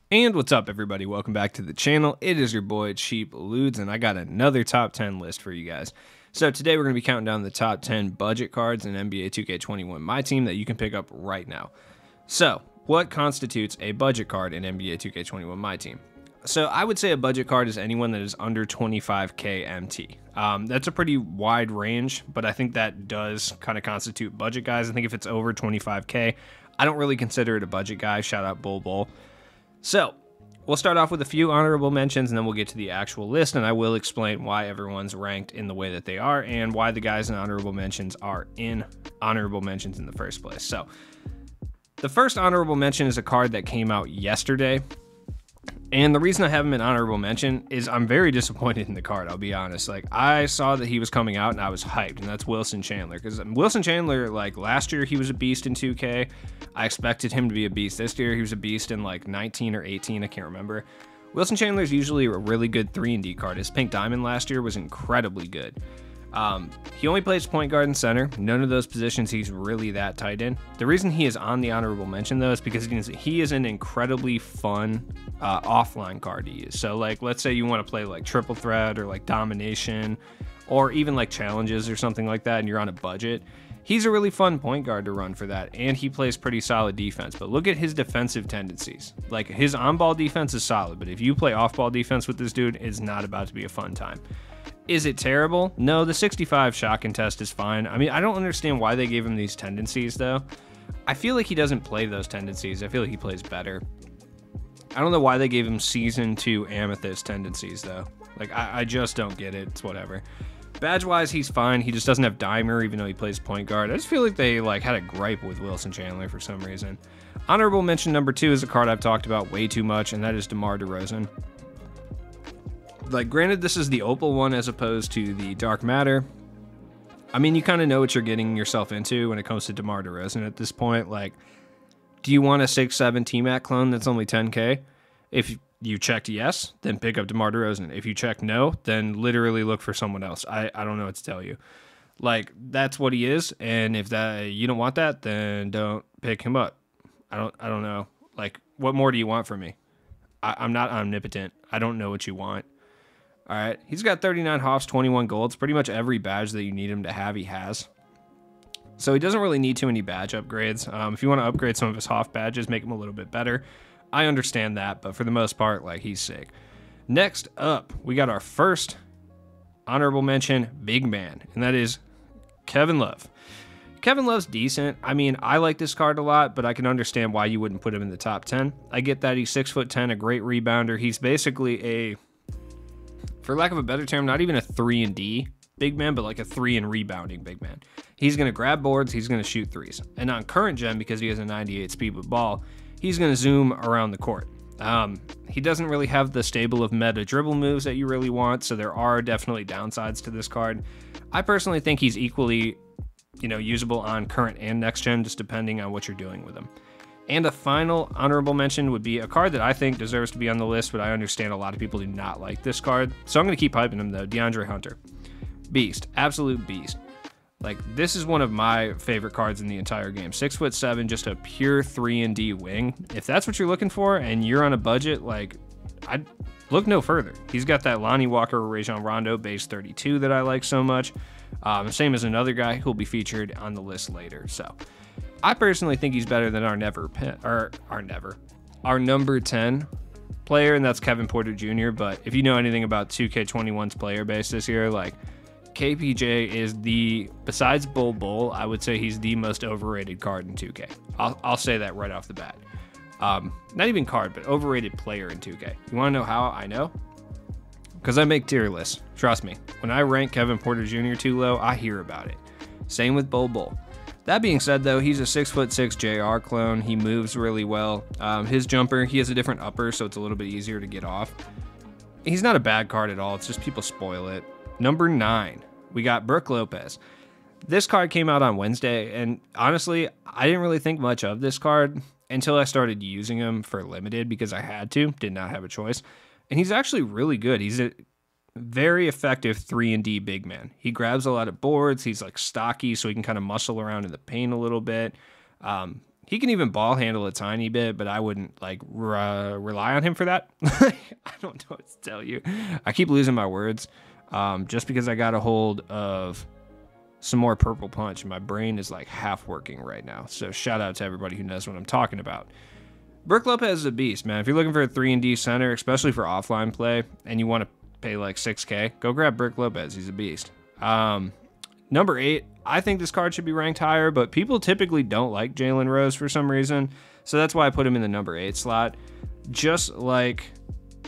And what's up, everybody? Welcome back to the channel. It is your boy Cheap Ludes, and I got another top 10 list for you guys. So today we're going to be counting down the top 10 budget cards in NBA 2K21 My Team that you can pick up right now. So what constitutes a budget card in NBA 2K21 My Team? So I would say a budget card is anyone that is under 25k MT. That's a pretty wide range, but I think that does kind of constitute budget guys. I think if it's over 25k, I don't really consider it a budget guy. Shout out Bull Bull. So, we'll start off with a few honorable mentions, and then we'll get to the actual list, and I will explain why everyone's ranked in the way that they are, and why the guys in honorable mentions are in honorable mentions in the first place. So, the first honorable mention is a card that came out yesterday, and the reason I have him in honorable mention is I'm very disappointed in the card, I'll be honest. Like, I saw that he was coming out, and I was hyped, and that's Wilson Chandler, because Wilson Chandler, like, last year he was a beast in 2K. I expected him to be a beast this year. He was a beast in like 19 or 18, I can't remember. Wilson Chandler is usually a really good 3-and-D card. His Pink Diamond last year was incredibly good. He only plays point guard and center. None of those positions he's really that tight in. The reason he is on the honorable mention, though, is because he is an incredibly fun offline card to use. So, like, let's say you want to play like triple threat or like domination or even like challenges or something like that, and you're on a budget. He's a really fun point guard to run for that, and he plays pretty solid defense. But look at his defensive tendencies. Like, his on-ball defense is solid, but if you play off-ball defense with this dude, it's not about to be a fun time. Is it terrible? No, the 65 shot contest is fine. I mean, I don't understand why they gave him these tendencies, though. I feel like he doesn't play those tendencies. I feel like he plays better. I don't know why they gave him Season 2 Amethyst tendencies, though. Like, I just don't get it. It's whatever. Badge-wise, he's fine. He just doesn't have Dimer, even though he plays point guard. I just feel like they had a gripe with Wilson Chandler for some reason. Honorable mention number 2 is a card I've talked about way too much, and that is DeMar DeRozan. Like, granted, this is the Opal one as opposed to the Dark Matter. I mean, you kind of know what you're getting yourself into when it comes to DeMar DeRozan at this point. Like, do you want a 6'7" T-Mac clone that's only 10k? If you checked yes, then pick up DeMar DeRozan. If you checked no, then literally look for someone else. I don't know what to tell you. Like, that's what he is, and if that you don't want that, then don't pick him up. I don't know. Like, what more do you want from me? I'm not omnipotent. I don't know what you want. All right, he's got 39 hops, 21 golds. Pretty much every badge that you need him to have, he has. So he doesn't really need too many badge upgrades. If you want to upgrade some of his Hoff badges, make him a little bit better. I understand that, but for the most part, like, he's sick. Next up, we got our first honorable mention big man, and that is Kevin Love. Kevin Love's decent. I mean, I like this card a lot, but I can understand why you wouldn't put him in the top 10. I get that he's 6'10", a great rebounder. He's basically a, for lack of a better term, not even a 3-and-D big man, but like a 3 and rebounding big man. He's going to grab boards, he's going to shoot threes. And on current gen, because he has a 98 speed with ball, he's going to zoom around the court. He doesn't really have the stable of meta dribble moves that you really want, so there are definitely downsides to this card. I personally think he's equally, usable on current and next gen, just depending on what you're doing with him. And a final honorable mention would be a card that I think deserves to be on the list, but I understand a lot of people do not like this card. So I'm going to keep hyping him, though. DeAndre Hunter. Beast. Absolute beast. Like, this is one of my favorite cards in the entire game. 6'7", just a pure 3-and-D wing. If that's what you're looking for and you're on a budget, like, I'd look no further. He's got that Lonnie Walker or Rajon Rondo base 32 that I like so much. Same as another guy who'll be featured on the list later. So, I personally think he's better than our number 10 player, and that's Kevin Porter Jr. But if you know anything about 2K21's player base this year, like, KPJ is besides Bull Bull, I would say he's the most overrated card in 2K. I'll say that right off the bat. Not even card, but overrated player in 2K. You want to know how I know? Because I make tier lists. Trust me. When I rank Kevin Porter Jr. too low, I hear about it. Same with Bull Bull. That being said, though, he's a 6'6" JR clone. He moves really well. His jumper, he has a different upper, so it's a little bit easier to get off. He's not a bad card at all. It's just people spoil it. Number 9, we got Brook Lopez. This card came out on Wednesday, and honestly, I didn't really think much of this card until I started using him for limited because I had to, did not have a choice. And he's actually really good. He's a very effective 3-and-D big man. He grabs a lot of boards. He's like stocky, so he can kind of muscle around in the paint a little bit. He can even ball handle a tiny bit, but I wouldn't like rely on him for that. I don't know what to tell you. I keep losing my words just because I got a hold of some more Purple Punch. My brain is like half working right now. So shout out to everybody who knows what I'm talking about. Brook Lopez is a beast, man. If you're looking for a 3-and-D center, especially for offline play, and you want to pay like $6K, go grab Brook Lopez. He's a beast. Number 8, I think this card should be ranked higher, but people typically don't like Jalen Rose for some reason, so that's why I put him in the number 8 slot. Just like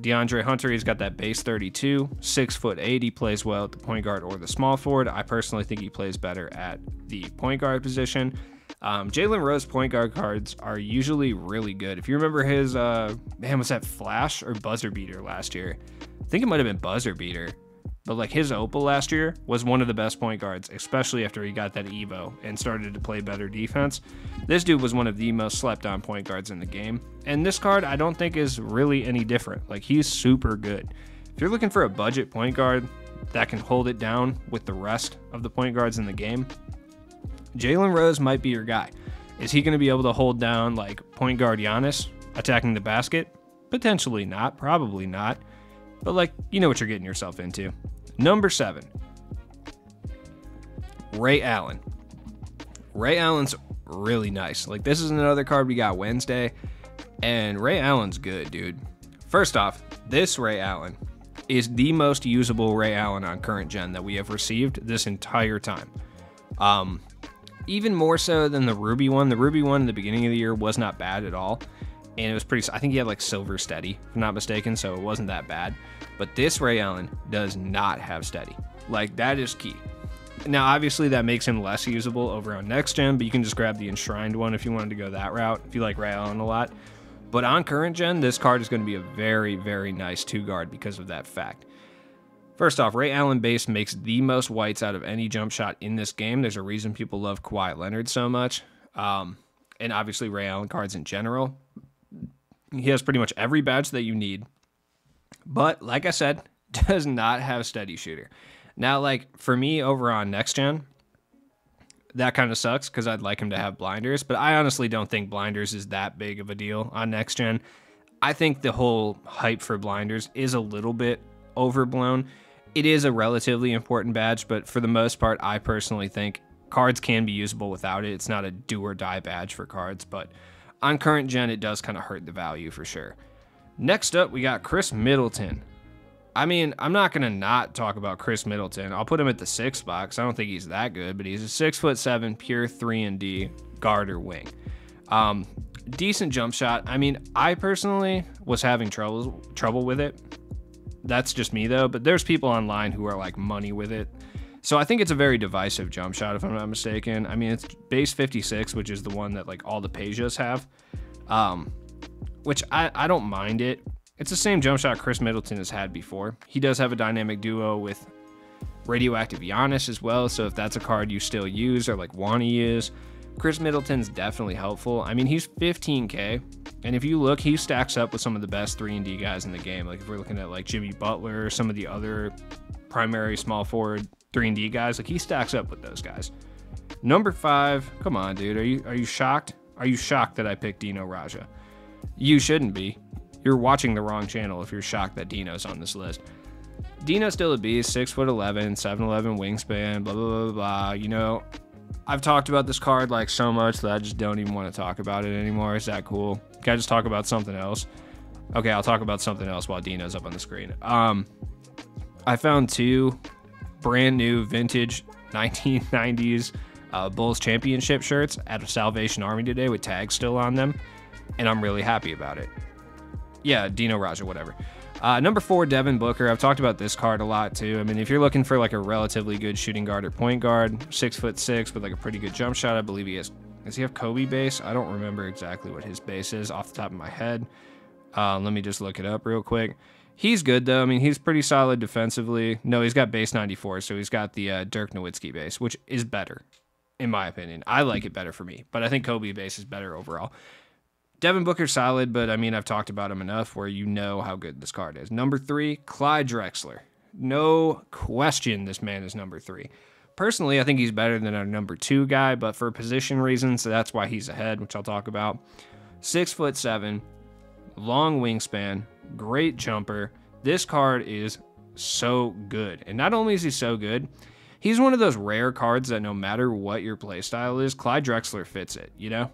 DeAndre Hunter, he's got that base 32, 6'8". He plays well at the point guard or the small forward. I personally think he plays better at the point guard position. Jalen Rose point guard cards are usually really good. If you remember his, was that Flash or Buzzer Beater last year? I think it might have been Buzzer Beater. But like his Opal last year was one of the best point guards, especially after he got that Evo and started to play better defense. This dude was one of the most slept on point guards in the game. And this card I don't think is really any different. Like he's super good. If you're looking for a budget point guard that can hold it down with the rest of the point guards in the game, Jalen Rose might be your guy. Is he going to be able to hold down like point guard Giannis attacking the basket? Potentially not, probably not. But like, you know what you're getting yourself into. Number 7, Ray Allen. Ray Allen's really nice. Like this is another card we got Wednesday, and Ray Allen's good, dude. First off, this Ray Allen is the most usable Ray Allen on current gen that we have received this entire time. Even more so than the Ruby one. The Ruby one in the beginning of the year was not bad at all. And it was pretty, I think he had like silver steady, if I'm not mistaken, so it wasn't that bad. But this Ray Allen does not have steady. Like, that is key. Now, obviously, that makes him less usable over on next gen, but you can just grab the enshrined one if you wanted to go that route, if you like Ray Allen a lot. But on current gen, this card is going to be a very, very nice 2-guard because of that fact. First off, Ray Allen base makes the most whites out of any jump shot in this game. There's a reason people love Kawhi Leonard so much. And obviously, Ray Allen cards in general. He has pretty much every badge that you need. But, like I said, does not have steady shooter. Now, like, for me over on next gen, that kind of sucks because I'd like him to have blinders. But I honestly don't think blinders is that big of a deal on next gen. I think the whole hype for blinders is a little bit overblown. It is a relatively important badge, but for the most part, I personally think cards can be usable without it. It's not a do or die badge for cards, but on current gen, it does kind of hurt the value for sure. Next up, we got Chris Middleton. I mean, I'm not going to not talk about Chris Middleton. I'll put him at the 6 box. I don't think he's that good, but he's a 6'7", pure 3-and-D guard or wing. Decent jump shot. I mean, I personally was having trouble with it. That's just me though, but there's people online who are like money with it. So I think it's a very divisive jump shot, if I'm not mistaken. I mean, it's base 56, which is the one that like all the Pejas have, which I don't mind it. It's the same jump shot Chris Middleton has had before. He does have a dynamic duo with Radioactive Giannis as well, so if that's a card you still use or like want to use, Chris Middleton's definitely helpful. I mean, he's 15K, and if you look, he stacks up with some of the best 3-and-D guys in the game. Like if we're looking at like Jimmy Butler or some of the other primary small forward 3-and-D guys, like he stacks up with those guys. Number 5, come on, dude. Are you shocked? Are you shocked that I picked Dino Raja? You shouldn't be. You're watching the wrong channel if you're shocked that Dino's on this list. Dino's still a beast, 6'11", 7'11" wingspan, blah, blah, blah, blah. You know, I've talked about this card like so much that I just don't even want to talk about it anymore. Is that cool? Can I just talk about something else? Okay, I'll talk about something else while Dino's up on the screen. I found 2 brand new vintage 1990s Bulls Championship shirts at a Salvation Army today with tags still on them, and I'm really happy about it. Yeah, Dino Raja, whatever. Number 4, Devin Booker. I've talked about this card a lot too. I mean, if you're looking for like a relatively good shooting guard or point guard, 6'6" with like a pretty good jump shot, I believe he has. Does he have Kobe base? I don't remember exactly what his base is off the top of my head. Let me just look it up real quick. He's good though. I mean, he's pretty solid defensively. No, he's got base 94, so he's got the Dirk Nowitzki base, which is better, in my opinion. I like it better for me, but I think Kobe base is better overall. Devin Booker's solid, but I mean, I've talked about him enough where you know how good this card is. Number 3, Clyde Drexler. No question this man is number 3. Personally, I think he's better than our number 2 guy, but for position reasons, that's why he's ahead, which I'll talk about. 6'7", long wingspan, great jumper. This card is so good. And not only is he so good, he's one of those rare cards that no matter what your playstyle is, Clyde Drexler fits it, you know?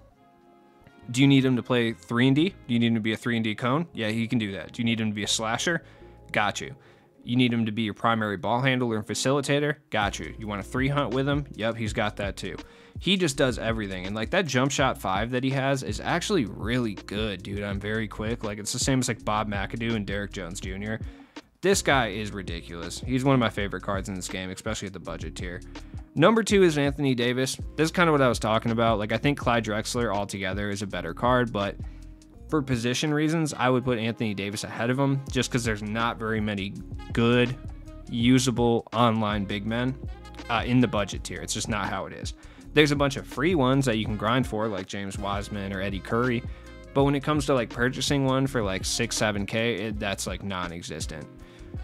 Do you need him to play 3-and-D? Do you need him to be a 3-and-D cone? Yeah, he can do that. Do you need him to be a slasher? Got you. You need him to be your primary ball handler and facilitator? Got you. You want a 3-hunt with him? Yep, he's got that too. He just does everything. And like that jump shot 5 that he has is actually really good, dude. I'm very quick. Like it's the same as like Bob McAdoo and Derek Jones Jr. This guy is ridiculous. He's one of my favorite cards in this game, especially at the budget tier. Number 2 is Anthony Davis. This is kind of what I was talking about. Like I think Clyde Drexler altogether is a better card, but for position reasons, I would put Anthony Davis ahead of him just because there's not very many good, usable online big men in the budget tier. It's just not how it is. There's a bunch of free ones that you can grind for, like James Wiseman or Eddie Curry, but when it comes to like purchasing one for like 6-7K, that's like non-existent.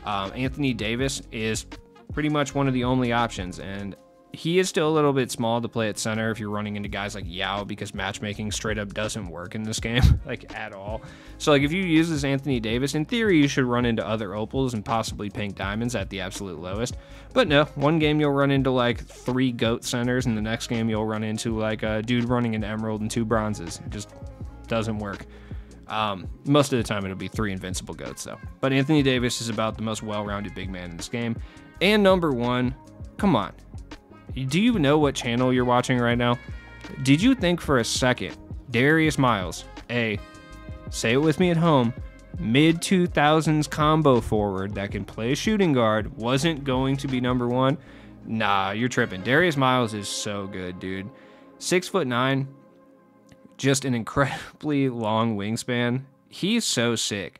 Anthony Davis is pretty much one of the only options, and he is still a little bit small to play at center if you're running into guys like Yao, because matchmaking straight up doesn't work in this game, like at all. So like if you use this Anthony Davis, in theory you should run into other opals and possibly pink diamonds at the absolute lowest. But no, one game you'll run into like 3 GOAT centers, and the next game you'll run into like a dude running an emerald and 2 bronzes. It just doesn't work. Most of the time it'll be 3 invincible GOATs though. But Anthony Davis is about the most well-rounded big man in this game. And number 1, come on. Do you know what channel you're watching right now? Did you think for a second Darius Miles, say it with me at home, mid-2000s combo forward that can play shooting guard, wasn't going to be number 1? Nah, you're tripping. Darius Miles is so good, dude. 6'9", just an incredibly long wingspan. He's so sick.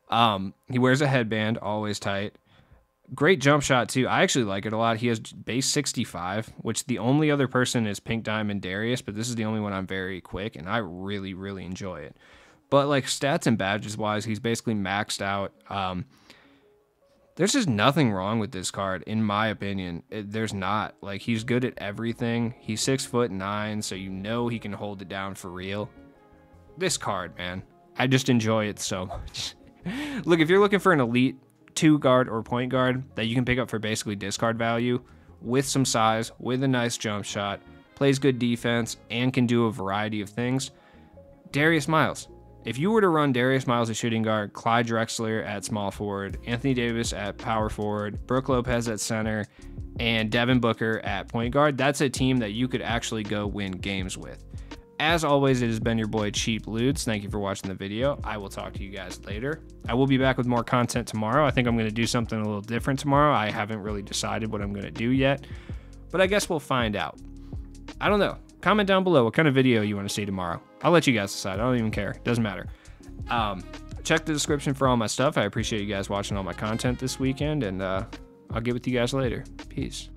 He wears a headband, always tight. Great jump shot too. I actually like it a lot. He has base 65, which the only other person is Pink Diamond Darius, but this is the only one I'm very quick, and I really, really enjoy it. But like stats and badges wise, he's basically maxed out. There's just nothing wrong with this card, in my opinion. There's not. Like, he's good at everything. He's 6'9", so you know he can hold it down for real. This card, man, I just enjoy it so much. Look, if you're looking for an elite 2 guard or point guard that you can pick up for basically discard value with some size, with a nice jump shot, plays good defense, and can do a variety of things, Darius Miles. If you were to run Darius Miles at shooting guard, Clyde Drexler at small forward, Anthony Davis at power forward, Brook Lopez at center, and Devin Booker at point guard, that's a team that you could actually go win games with. As always, it has been your boy Cheap Ludes. Thank you for watching the video. I will talk to you guys later. I will be back with more content tomorrow. I think I'm going to do something a little different tomorrow. I haven't really decided what I'm going to do yet, but I guess we'll find out. I don't know. Comment down below what kind of video you want to see tomorrow. I'll let you guys decide. I don't even care. It doesn't matter. Check the description for all my stuff. I appreciate you guys watching all my content this weekend, and I'll get with you guys later. Peace.